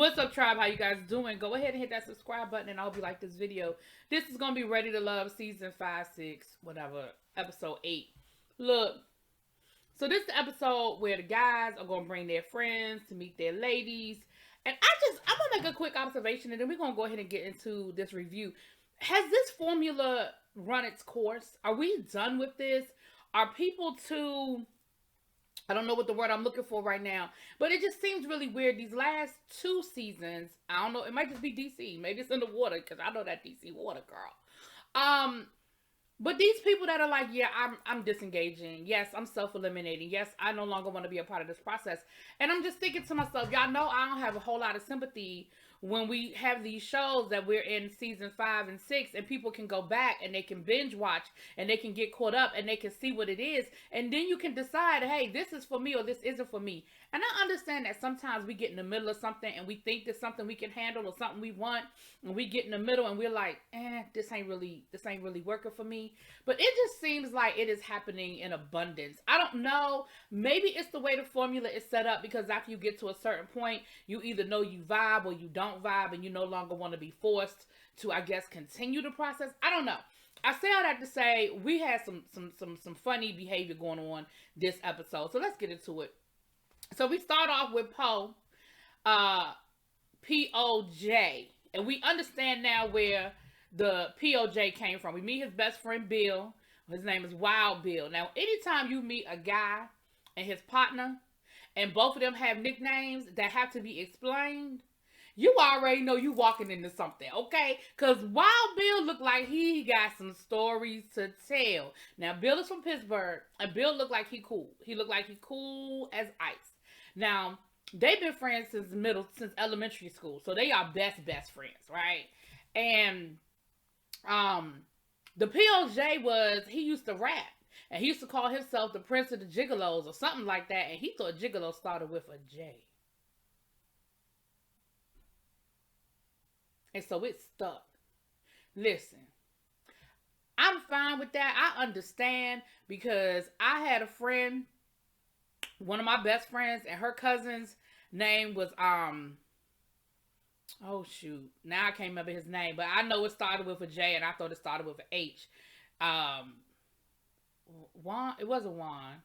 What's up, tribe? How you guys doing? Go ahead and hit that subscribe button, and I hope you like this video. This is gonna be Ready to Love season 5, 6, whatever, episode 8. Look, so this is the episode where the guys are gonna bring their friends to meet their ladies, and I'm gonna make a quick observation, and then we're gonna go ahead and get into this review. Has this formula run its course? Are we done with this? Are people too? I don't know what the word I'm looking for right now, but it just seems really weird. These last 2 seasons, I don't know, it might just be DC. Maybe it's in the water, because I know that DC water, girl. But these people that are like, yeah, I'm disengaging. Yes, I'm self-eliminating. Yes, I no longer want to be a part of this process. And I'm just thinking to myself, y'all know I don't have a whole lot of sympathy when we have these shows that we're in season 5 and 6, and people can go back and they can binge watch and they can get caught up and they can see what it is, and then you can decide, hey, this is for me or this isn't for me. And I understand that sometimes we get in the middle of something and we think there's something we can handle or something we want, and we get in the middle and we're like, this ain't really working for me. But it just seems like it is happening in abundance. I don't know, maybe it's the way the formula is set up, because after you get to a certain point, you either know you vibe or you don't vibe, and you no longer want to be forced to, I guess, continue the process. I don't know. I say all that to say we had some funny behavior going on this episode. So let's get into it. So we start off with Poe, POJ, and we understand now where the POJ came from. We meet his best friend Bill. His name is Wild Bill. Now, anytime you meet a guy and his partner, and both of them have nicknames that have to be explained, you already know you walking into something, okay? Because Wild Bill looked like he got some stories to tell. Now, Bill is from Pittsburgh, and Bill looked like he cool. He looked like he cool as ice. Now, they've been friends since elementary school, so they are best friends, right? And the POJ he used to rap, and he used to call himself the Prince of the Gigolos or something like that, and he thought Gigolo started with a J. And so it stuck. Listen, I'm fine with that. I understand, because I had a friend, one of my best friends, and her cousin's name was oh shoot, now I can't remember his name, but I know it started with a J, and I thought it started with an H. Juan. It wasn't Juan.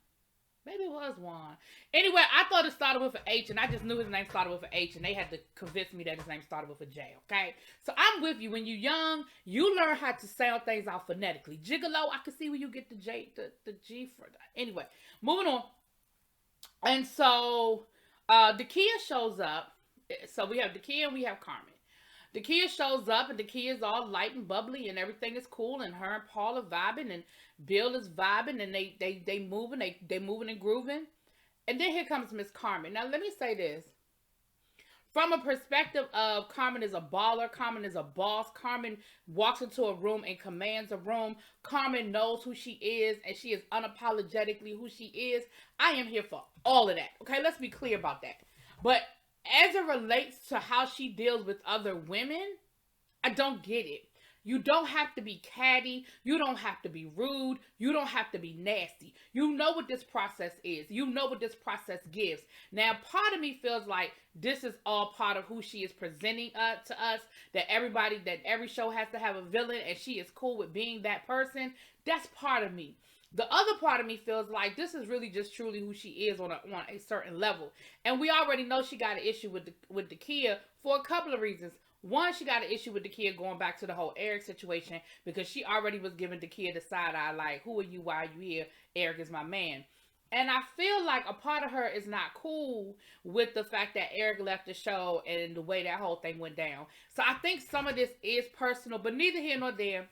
Maybe it was Juan. Anyway, I thought it started with an H, and I just knew his name started with an H, and they had to convince me that his name started with a J, okay? So I'm with you. When you're young, you learn how to sound things out phonetically. Gigolo, I can see where you get the J, the G for that. Anyway, moving on. And so Dakia shows up. So we have Dakia and we have Carmen. Dakia shows up, and Dakia is all light and bubbly, and everything is cool, and her and Paul are vibing, and Bill is vibing, and they moving, they moving and grooving. And then here comes Miss Carmen. Now let me say this. From a perspective of Carmen is a baller, Carmen is a boss, Carmen walks into a room and commands a room, Carmen knows who she is, and she is unapologetically who she is. I am here for all of that. Okay, let's be clear about that. But as it relates to how she deals with other women, I don't get it. You don't have to be catty. You don't have to be rude. You don't have to be nasty. You know what this process is. You know what this process gives. Now, part of me feels like this is all part of who she is presenting to us, that every show has to have a villain, and she is cool with being that person. That's part of me. The other part of me feels like this is really just truly who she is on a certain level. And we already know she got an issue with Dakia for a couple of reasons. One, she got an issue with Dakia going back to the whole Eric situation, because she already was giving Dakia the side eye, like, who are you, why are you here? Eric is my man. And I feel like a part of her is not cool with the fact that Eric left the show and the way that whole thing went down. So I think some of this is personal, but neither here nor there.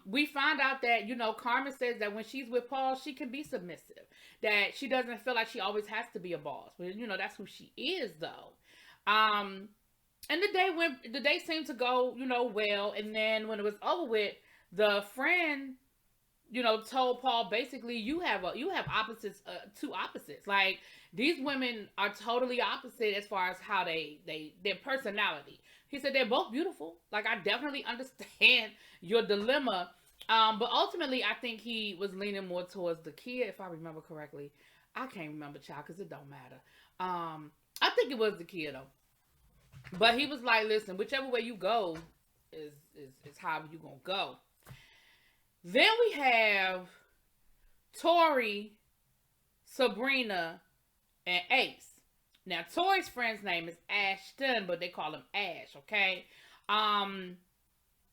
We find out that, Carmen says that when she's with Paul, she can be submissive. That she doesn't feel like she always has to be a boss. But, that's who she is, though. And the day seemed to go, well. And then when it was over with, the friend, told Paul, basically, you have opposites, two opposites. Like, these women are totally opposite as far as how their personality. He said they're both beautiful. Like, I definitely understand your dilemma. But ultimately, I think he was leaning more towards Dakia, if I remember correctly. I can't remember, child, because it don't matter. I think it was Dakia though. But he was like, listen, whichever way you go is how you gonna go. Then we have Tori, Sabrina, and Ace. Now Tori's friend's name is Ashton, but they call him Ash, okay?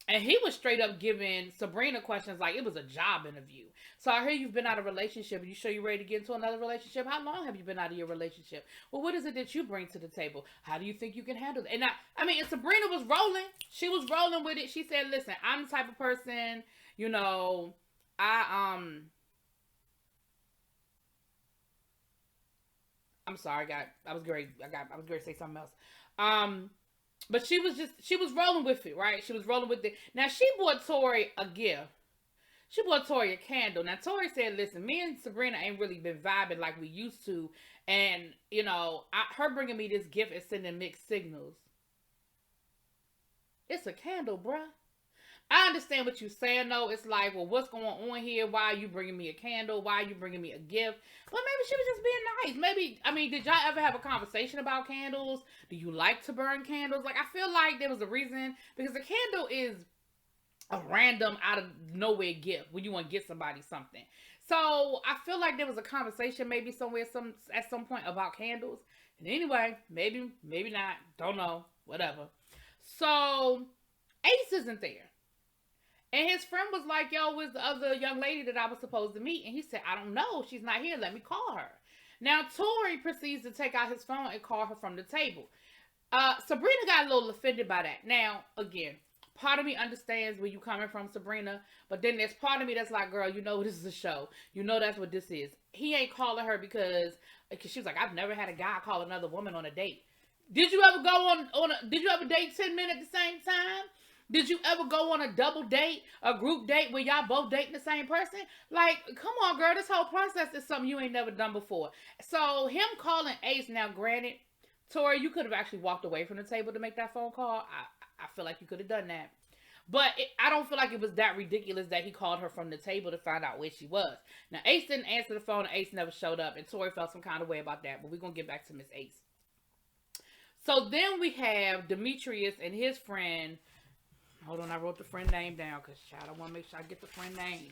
And he was straight up giving Sabrina questions like it was a job interview. So I hear you've been out of a relationship. Are you sure you're ready to get into another relationship? How long have you been out of your relationship? Well, what is it that you bring to the table? How do you think you can handle it? And and Sabrina was rolling. She was rolling with it. She said, listen, I'm the type of person, you know, I'm sorry, I was going to say something else. But she was rolling with it, right? She was rolling with it. Now she bought Tori a gift. She bought Tori a candle. Now Tori said, listen, me and Sabrina ain't really been vibing like we used to. And, you know, her bringing me this gift is sending mixed signals. It's a candle, bruh. I understand what you're saying, though. It's like, well, what's going on here? Why are you bringing me a candle? Why are you bringing me a gift? Well, maybe she was just being nice. Maybe, did y'all ever have a conversation about candles? Do you like to burn candles? Like, I feel like there was a reason, because a candle is a random, out of nowhere gift when you want to get somebody something. So, I feel like there was a conversation maybe somewhere, at some point about candles. And anyway, maybe not. Don't know. Whatever. So, Ace isn't there. And his friend was like, yo, where's the other young lady that I was supposed to meet? And he said, I don't know. She's not here. Let me call her. Now, Tori proceeds to take out his phone and call her from the table. Sabrina got a little offended by that. Now, again, part of me understands where you coming from, Sabrina. But then there's part of me that's like, girl, you know this is a show. You know that's what this is. He ain't calling her because she was like, I've never had a guy call another woman on a date. Did you ever go did you ever date 10 men at the same time? Did you ever go on a double date, a group date where y'all both dating the same person? Like, come on, girl. This whole process is something you ain't never done before. So, him calling Ace, now granted, Tori, you could have actually walked away from the table to make that phone call. I feel like you could have done that. But I don't feel like it was that ridiculous that he called her from the table to find out where she was. Now, Ace didn't answer the phone, and Ace never showed up, and Tori felt some kind of way about that. But we're going to get back to Miss Ace. So, then we have Demetrius and his friend. Hold on, I wrote the friend name down because, child, I want to make sure I get the friend name.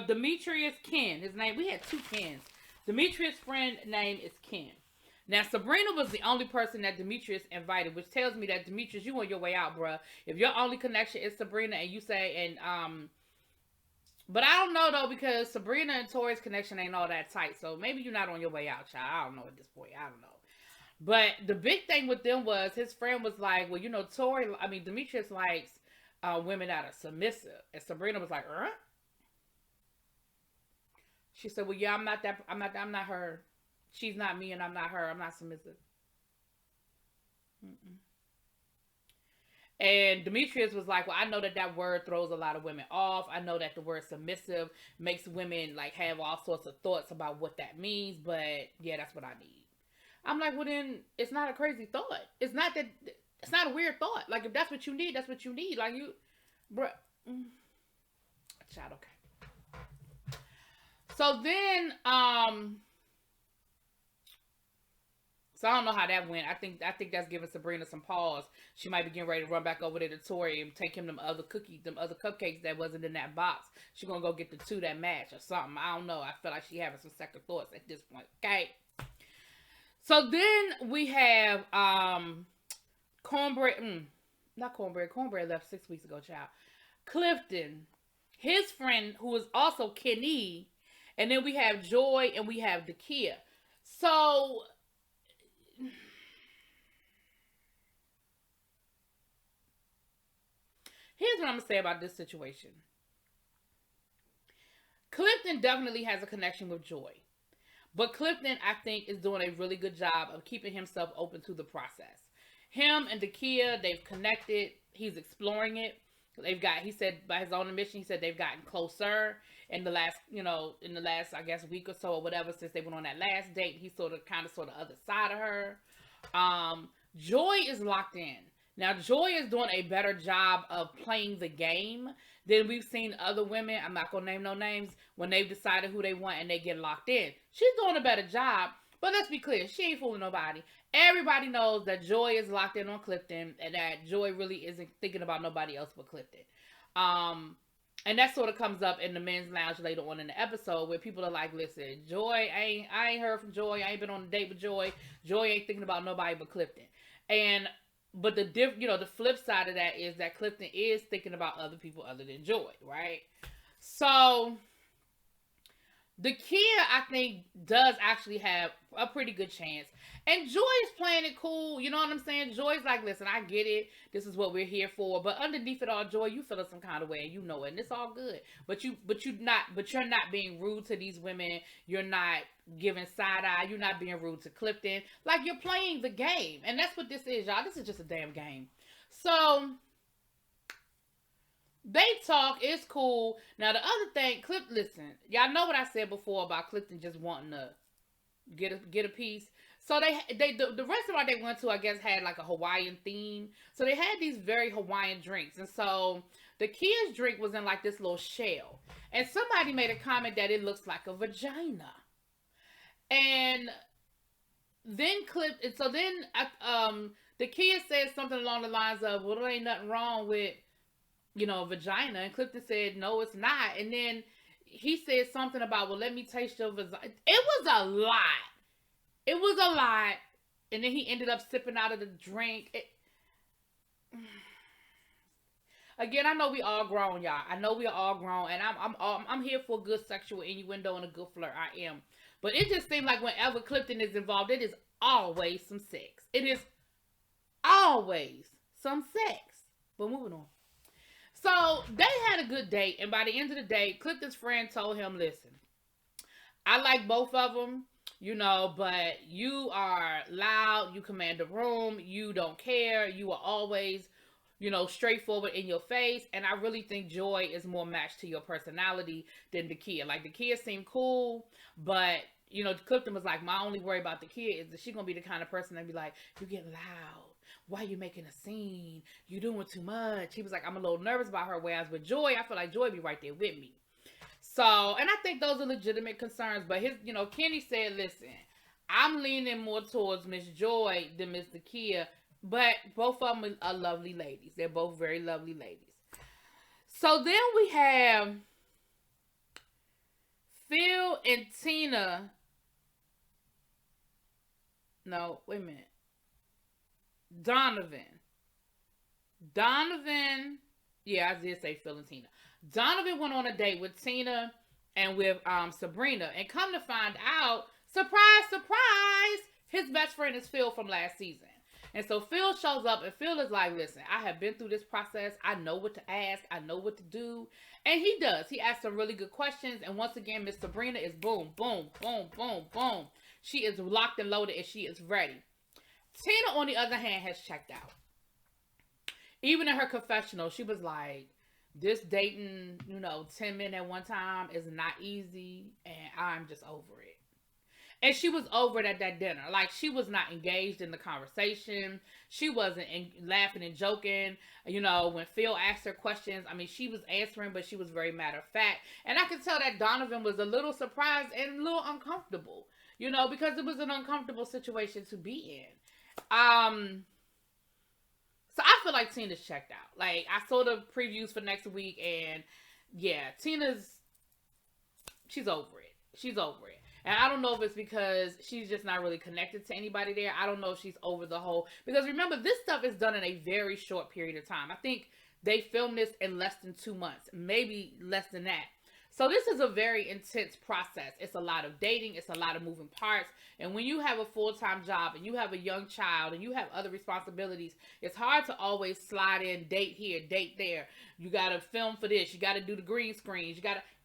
Demetrius Ken. His name, we had two Kens. Demetrius' friend name is Ken. Now, Sabrina was the only person that Demetrius invited, which tells me that, Demetrius, you on your way out, bruh. If your only connection is Sabrina and you say, but I don't know, though, because Sabrina and Tori's connection ain't all that tight. So maybe you're not on your way out, child. I don't know at this point. I don't know. But the big thing with them was his friend was like, well, you know, Demetrius likes women that are submissive. And Sabrina was like, She said, well, yeah, I'm not her. She's not me and I'm not her. I'm not submissive. Mm-mm. And Demetrius was like, well, I know that word throws a lot of women off. I know that the word submissive makes women like have all sorts of thoughts about what that means. But yeah, that's what I need. I'm like, well, then it's not a crazy thought. It's not a weird thought. Like, if that's what you need, that's what you need. Like, bruh. Child, okay. So then, so I don't know how that went. I think that's giving Sabrina some pause. She might be getting ready to run back over there to Tori and take him them other cupcakes that wasn't in that box. She gonna go get the two that match or something. I don't know. I feel like she having some second thoughts at this point. Okay. So then we have Cornbread left 6 weeks ago, child. Clifton, his friend who is also Kenny, and then we have Joy and we have Dakia. So here's what I'm gonna say about this situation. Clifton definitely has a connection with Joy. But Clifton, I think, is doing a really good job of keeping himself open to the process. Him and Dakia, they've connected. He's exploring it. He said, by his own admission, he said they've gotten closer in the last, I guess, week or so or whatever, since they went on that last date. He saw the other side of her. Joy is locked in. Now, Joy is doing a better job of playing the game than we've seen other women. I'm not going to name no names when they've decided who they want and they get locked in. She's doing a better job, But let's be clear, she ain't fooling nobody. Everybody knows that Joy is locked in on Clifton and that Joy really isn't thinking about nobody else but Clifton. And that sort of comes up in the men's lounge later on in the episode where people are like, listen, Joy, I ain't heard from Joy. I ain't been on a date with Joy. Joy ain't thinking about nobody but Clifton. But the flip side of that is that Clifton is thinking about other people other than Joy, right? So Dakia, I think, does actually have a pretty good chance. And Joy is playing it cool. You know what I'm saying? Joy's like, listen, I get it. This is what we're here for. But underneath it all, Joy, you feeling some kind of way, and you know it, and it's all good. But you're not being rude to these women. You're not giving side eye. You're not being rude to Clifton. Like, you're playing the game, and that's what this is, y'all. This is just a damn game. So they talk, it's cool. Now the other thing, listen, y'all know what I said before about Clifton just wanting to get a piece. So the restaurant they went to, I guess, had like a Hawaiian theme. So they had these very Hawaiian drinks. And so the kid's drink was in like this little shell. And somebody made a comment that it looks like a vagina. And then the kid said something along the lines of, well, there ain't nothing wrong with, vagina. And Clifton said, no, it's not. And then he said something about, well, let me taste your vagina. It was a lot. It was a lot. And then he ended up sipping out of the drink. Again, I know we all grown, y'all. I know we are all grown. And I'm here for a good sexual innuendo and a good flirt. I am. But it just seemed like whenever Clifton is involved, it is always some sex. It is always some sex. But moving on. So they had a good date. And by the end of the day, Clifton's friend told him, listen, I like both of them. But you are loud, you command the room, you don't care, you are always, straightforward in your face, and I really think Joy is more matched to your personality than Dakia. Like, Dakia seemed cool, but, Clifton was like, my only worry about Dakia is that she's going to be the kind of person that be like, you get loud, why you making a scene, you doing too much. He was like, I'm a little nervous about her, whereas with Joy, I feel like Joy be right there with me. So, and I think those are legitimate concerns, but Kenny said, listen, I'm leaning more towards Miss Joy than Miss Dakia, but both of them are lovely ladies. They're both very lovely ladies. So then we have Phil and Tina. No, wait a minute. Donovan. Yeah, I did say Phil and Tina. Donovan went on a date with Tina and with Sabrina. And come to find out, surprise, surprise, his best friend is Phil from last season. And so Phil shows up and Phil is like, listen, I have been through this process. I know what to ask. I know what to do. And he does. He asks some really good questions. And once again, Miss Sabrina is boom, boom, boom, boom, boom. She is locked and loaded and she is ready. Tina, on the other hand, has checked out. Even in her confessional, she was like, this dating, 10 men at one time is not easy, and I'm just over it. And she was over it at that dinner. Like, she was not engaged in the conversation. She wasn't laughing and joking. When Phil asked her questions, she was answering, but she was very matter of fact. And I could tell that Donovan was a little surprised and a little uncomfortable, because it was an uncomfortable situation to be in. So I feel like Tina's checked out. Like, I saw the previews for next week, and yeah, she's over it. She's over it. And I don't know if it's because she's just not really connected to anybody there. I don't know if she's over the whole, because remember, this stuff is done in a very short period of time. I think they filmed this in less than 2 months, maybe less than that. So this is a very intense process. It's a lot of dating. It's a lot of moving parts. And when you have a full-time job and you have a young child and you have other responsibilities, it's hard to always slide in, date here, date there. You got to film for this. You got to do the green screens.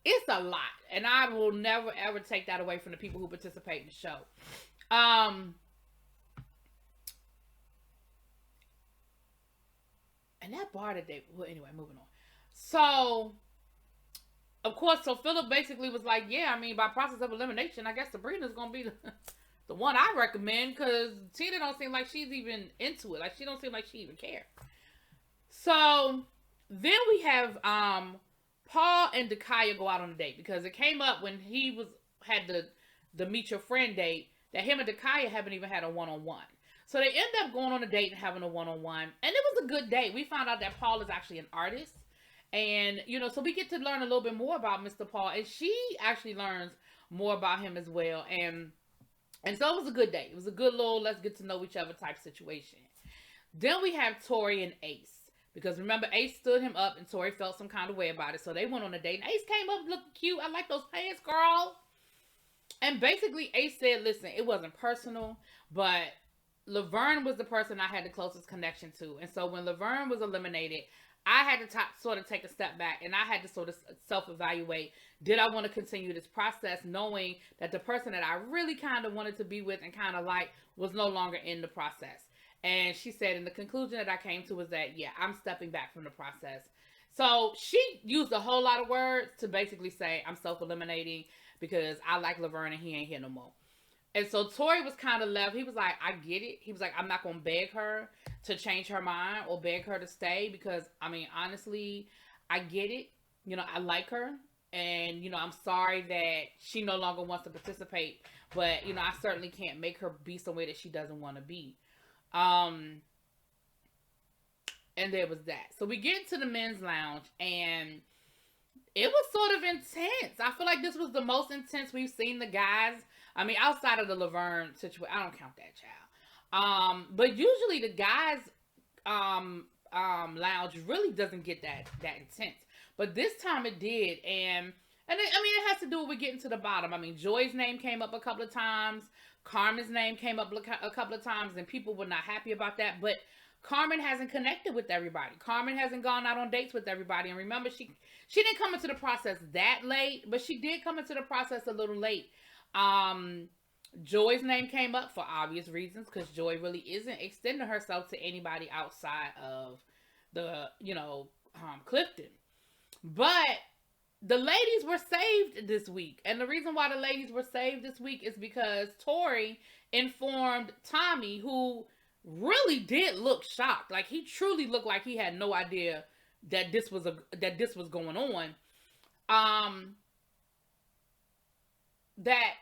It's a lot. And I will never, ever take that away from the people who participate in the show. And that bar that anyway, moving on. So, of course, so Philip basically was like, yeah, by process of elimination, I guess Sabrina's going to be the one I recommend, because Tina don't seem like she's even into it. Like, she don't seem like she even cares. So then we have Paul and Dakia go out on a date, because it came up when he had the meet your friend date that him and Dakia haven't even had a one-on-one. So they end up going on a date and having a one-on-one. And it was a good date. We found out that Paul is actually an artist. And, so we get to learn a little bit more about Mr. Paul. And she actually learns more about him as well. And so it was a good date. It was a good little let's get to know each other type situation. Then we have Tori and Ace. Because remember, Ace stood him up and Tori felt some kind of way about it. So they went on a date. And Ace came up looking cute. I like those pants, girl. And basically, Ace said, listen, it wasn't personal, but Laverne was the person I had the closest connection to. And so when Laverne was eliminated, I had to sort of take a step back and I had to sort of self-evaluate. Did I want to continue this process knowing that the person that I really kind of wanted to be with and kind of like was no longer in the process? And she said, and the conclusion that I came to was that, yeah, I'm stepping back from the process. So she used a whole lot of words to basically say, I'm self-eliminating because I like Laverne and he ain't here no more. And so Tori was kind of left. He was like, I get it. He was like, I'm not going to beg her to change her mind or beg her to stay because, I mean, honestly, I get it. I like her. And, I'm sorry that she no longer wants to participate. But, I certainly can't make her be somewhere that she doesn't want to be. And there was that. So we get into the men's lounge and it was sort of intense. I feel like this was the most intense we've seen the guys. I mean, outside of the Laverne situation, I don't count that, child. But usually the guys' lounge really doesn't get that intense. But this time it did, and it has to do with getting to the bottom. I mean, Joy's name came up a couple of times. Carmen's name came up a couple of times, and people were not happy about that. But Carmen hasn't connected with everybody. Carmen hasn't gone out on dates with everybody. And remember, she didn't come into the process that late, but she did come into the process a little late. Joy's name came up for obvious reasons because Joy really isn't extending herself to anybody outside of the, Clifton. But the ladies were saved this week. And the reason why the ladies were saved this week is because Tori informed Tommy, who really did look shocked. Like, he truly looked like he had no idea that this was going on. That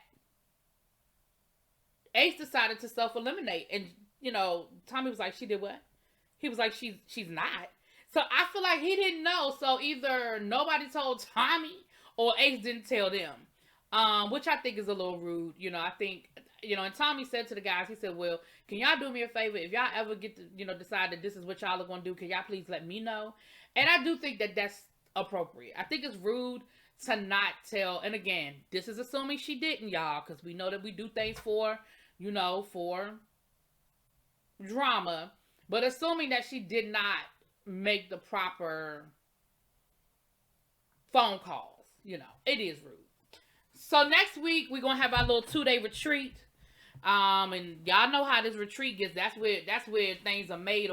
Ace decided to self-eliminate. And, Tommy was like, she did what? He was like, she's not. So I feel like he didn't know. So either nobody told Tommy or Ace didn't tell them. Which I think is a little rude. I think, and Tommy said to the guys, he said, well, can y'all do me a favor? If y'all ever get to, decide that this is what y'all are going to do, can y'all please let me know? And I do think that that's appropriate. I think it's rude to not tell. And again, this is assuming she didn't, y'all, because we know that we do things for, for drama. But assuming that she did not make the proper phone calls, it is rude. So next week, we're going to have our little 2-day retreat. And y'all know how this retreat gets. That's where things are made.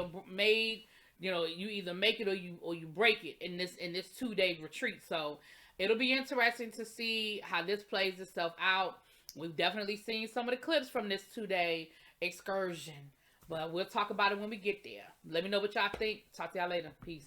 You either make it or you break it in this 2-day retreat. So it'll be interesting to see how this plays itself out. We've definitely seen some of the clips from this 2-day excursion, but we'll talk about it when we get there. Let me know what y'all think. Talk to y'all later. Peace.